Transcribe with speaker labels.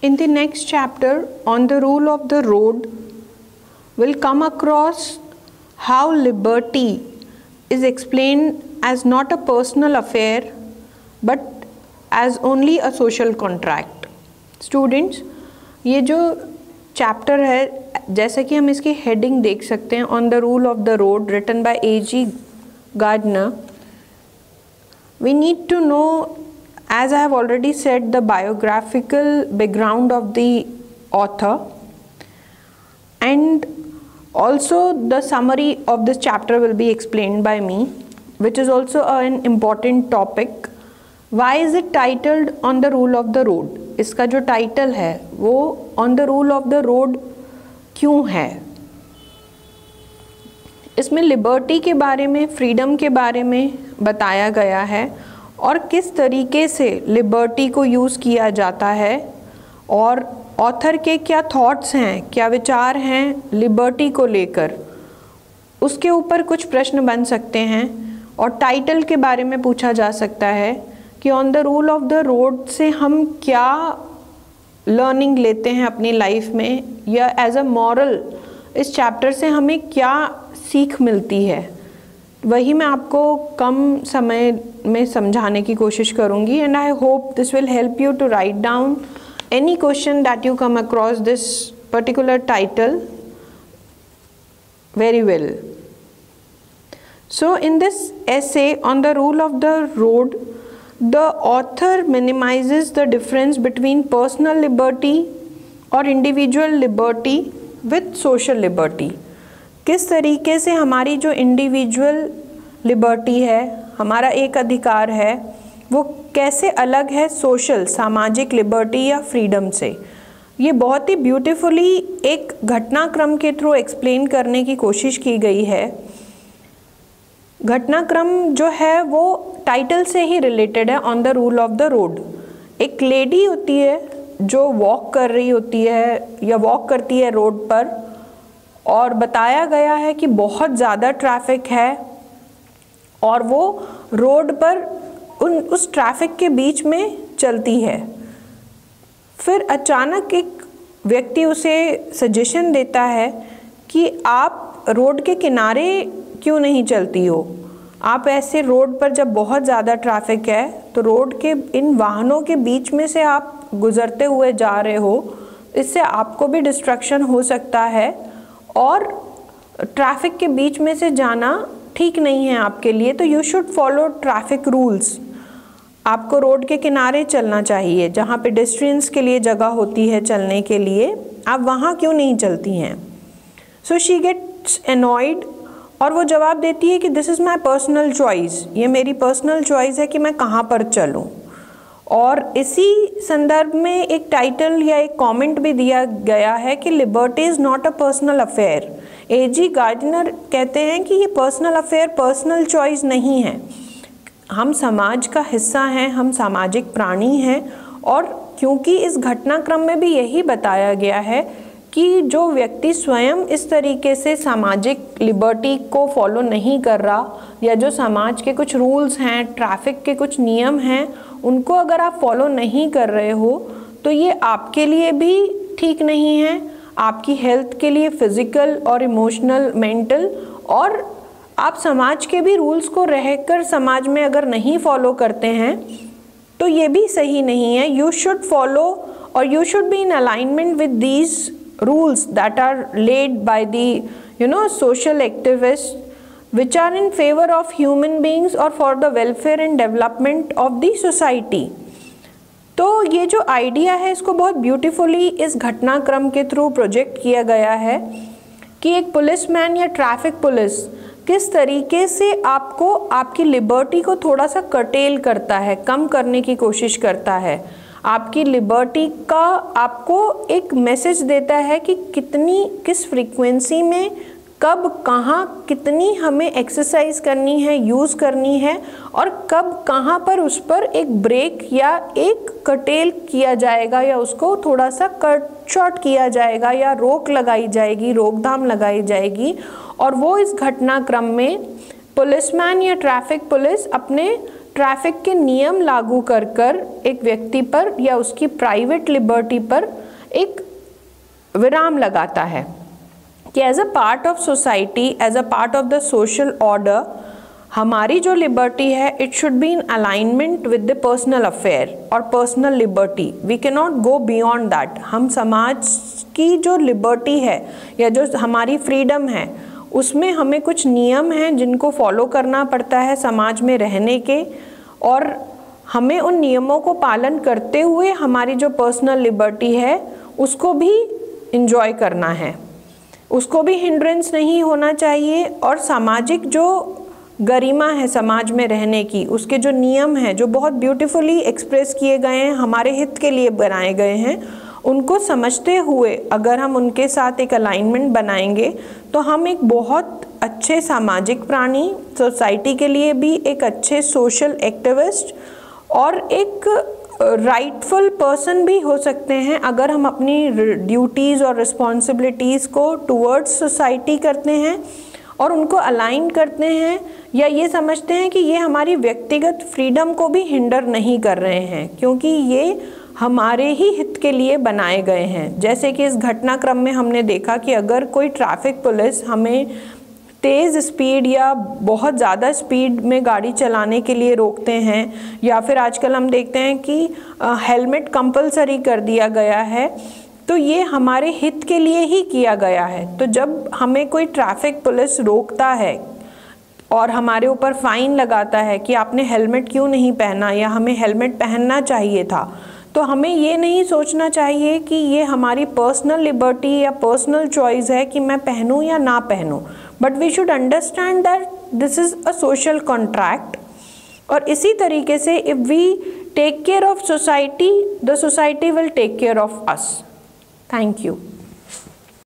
Speaker 1: In the next chapter on the rule of the road, we'll come across how liberty is explained as not a personal affair but as only a social contract. Students, ये जो chapter है, जैसा कि हम इसकी heading देख सकते हैं, on the rule of the road, written by A.G. Gardner. We need to know, as I have already said, the biographical background of the author and also the summary of this chapter will be explained by me, which is also an important topic. Why is it titled on the rule of the road? इसका जो title है वो on the rule of the road क्यों है? इसमें liberty के बारे में, फ्रीडम के बारे में बताया गया है और किस तरीके से लिबर्टी को यूज़ किया जाता है और ऑथर के क्या थॉट्स हैं, क्या विचार हैं लिबर्टी को लेकर, उसके ऊपर कुछ प्रश्न बन सकते हैं और टाइटल के बारे में पूछा जा सकता है कि on the rule of the road से हम क्या लर्निंग लेते हैं अपनी लाइफ में, या एज अ मॉरल इस चैप्टर से हमें क्या सीख मिलती है, वही मैं आपको कम समय में समझाने की कोशिश करूँगी. And I hope this will help you to write down any question that you come across this particular title very well. So in this essay on the rule of the road, the author minimizes the difference between personal liberty or individual liberty with social liberty. किस तरीके से हमारी जो individual liberty है, हमारा एक अधिकार है, वो कैसे अलग है सोशल, सामाजिक लिबर्टी या फ्रीडम से. ये बहुत ही ब्यूटीफुली एक घटनाक्रम के थ्रू एक्सप्लेन करने की कोशिश की गई है. घटनाक्रम जो है वो टाइटल से ही रिलेटेड है, on the rule of the road. एक लेडी होती है जो वॉक कर रही होती है या वॉक करती है रोड पर, और बताया गया है कि बहुत ज़्यादा ट्रैफिक है और वो रोड पर उस ट्रैफिक के बीच में चलती है. फिर अचानक एक व्यक्ति उसे सजेशन देता है कि आप रोड के किनारे क्यों नहीं चलती हो, आप ऐसे रोड पर जब बहुत ज़्यादा ट्रैफिक है तो रोड के इन वाहनों के बीच में से आप गुज़रते हुए जा रहे हो, इससे आपको भी डिस्ट्रक्शन हो सकता है और ट्रैफिक के बीच में से जाना ठीक नहीं है आपके लिए, तो you should follow traffic rules. आपको रोड के किनारे चलना चाहिए, जहाँ पे पेडेस्ट्रियंस के लिए जगह होती है चलने के लिए, आप वहाँ क्यों नहीं चलती हैं. सो शी गेट्स एनॉयड और वो जवाब देती है कि this is my personal choice, ये मेरी पर्सनल चॉइस है कि मैं कहाँ पर चलूँ. और इसी संदर्भ में एक टाइटल या एक कमेंट भी दिया गया है कि liberty is not a personal affair. A.G. Gardner कहते हैं कि ये पर्सनल अफेयर, पर्सनल चॉइस नहीं है. हम समाज का हिस्सा हैं, हम सामाजिक प्राणी हैं, और क्योंकि इस घटनाक्रम में भी यही बताया गया है कि जो व्यक्ति स्वयं इस तरीके से सामाजिक लिबर्टी को फॉलो नहीं कर रहा, या जो समाज के कुछ रूल्स हैं, ट्रैफिक के कुछ नियम हैं, उनको अगर आप फॉलो नहीं कर रहे हो तो ये आपके लिए भी ठीक नहीं है, आपकी हेल्थ के लिए, फिज़िकल और इमोशनल, मेंटल, और आप समाज के भी रूल्स को रहकर समाज में अगर नहीं फॉलो करते हैं तो ये भी सही नहीं है. यू शुड फॉलो और you should be in alignment with these rules that are led by the social activists which are in favor of human beings or for the welfare and development of the society. तो ये जो idea है इसको बहुत beautifully इस घटनाक्रम के through project किया गया है कि एक पुलिसमैन या ट्रैफिक पुलिस किस तरीके से आपको, आपकी लिबर्टी को थोड़ा सा कर्टेल करता है, कम करने की कोशिश करता है. आपकी लिबर्टी का आपको एक मैसेज देता है कि किस फ्रीक्वेंसी में, कब, कहाँ, कितनी हमें एक्सरसाइज करनी है, यूज़ करनी है, और कब, कहाँ पर उस पर एक ब्रेक या एक कर्टेल किया जाएगा, या उसको थोड़ा सा कट शॉर्ट किया जाएगा, या रोक लगाई जाएगी, रोकथाम लगाई जाएगी. और वो इस घटनाक्रम में पुलिसमैन या ट्रैफिक पुलिस अपने ट्रैफिक के नियम लागू कर कर एक व्यक्ति पर या उसकी प्राइवेट लिबर्टी पर एक विराम लगाता है कि as a part of society, as a part of the social order, हमारी जो लिबर्टी है it should be in alignment with the personal affair और personal liberty. We can not go beyond that. हम समाज की जो लिबर्टी है या जो हमारी फ्रीडम है उसमें हमें कुछ नियम हैं जिनको फॉलो करना पड़ता है समाज में रहने के, और हमें उन नियमों को पालन करते हुए हमारी जो पर्सनल लिबर्टी है उसको भी इंजॉय करना है, उसको भी हिंड्रेंस नहीं होना चाहिए। और सामाजिक जो गरिमा है समाज में रहने की, उसके जो नियम हैं जो बहुत ब्यूटीफुली एक्सप्रेस किए गए हैं, हमारे हित के लिए बनाए गए हैं, उनको समझते हुए अगर हम उनके साथ एक अलाइनमेंट बनाएंगे तो हम एक बहुत अच्छे सामाजिक प्राणी, सोसाइटी के लिए भी एक अच्छे सोशल एक्टिविस्ट और एक राइटफुल पर्सन भी हो सकते हैं अगर हम अपनी ड्यूटीज़ और रिस्पॉन्सिबिलिटीज़ को टुवर्ड्स सोसाइटी करते हैं और उनको अलाइन करते हैं, या ये समझते हैं कि ये हमारी व्यक्तिगत फ्रीडम को भी हिंडर नहीं कर रहे हैं क्योंकि ये हमारे ही हित के लिए बनाए गए हैं। जैसे कि इस घटनाक्रम में हमने देखा कि अगर कोई ट्रैफिक पुलिस हमें तेज़ स्पीड या बहुत ज़्यादा स्पीड में गाड़ी चलाने के लिए रोकते हैं, या फिर आजकल हम देखते हैं कि हेलमेट कंपलसरी कर दिया गया है, तो ये हमारे हित के लिए ही किया गया है। तो जब हमें कोई ट्रैफिक पुलिस रोकता है और हमारे ऊपर फ़ाइन लगाता है कि आपने हेलमेट क्यों नहीं पहना या हमें हेलमेट पहनना चाहिए था, तो हमें ये नहीं सोचना चाहिए कि ये हमारी पर्सनल लिबर्टी या पर्सनल चॉइस है कि मैं पहनूं या ना पहनूं, but we should understand that this is a social contract. और इसी तरीके से if we take care of society, the society will take care of us. Thank you.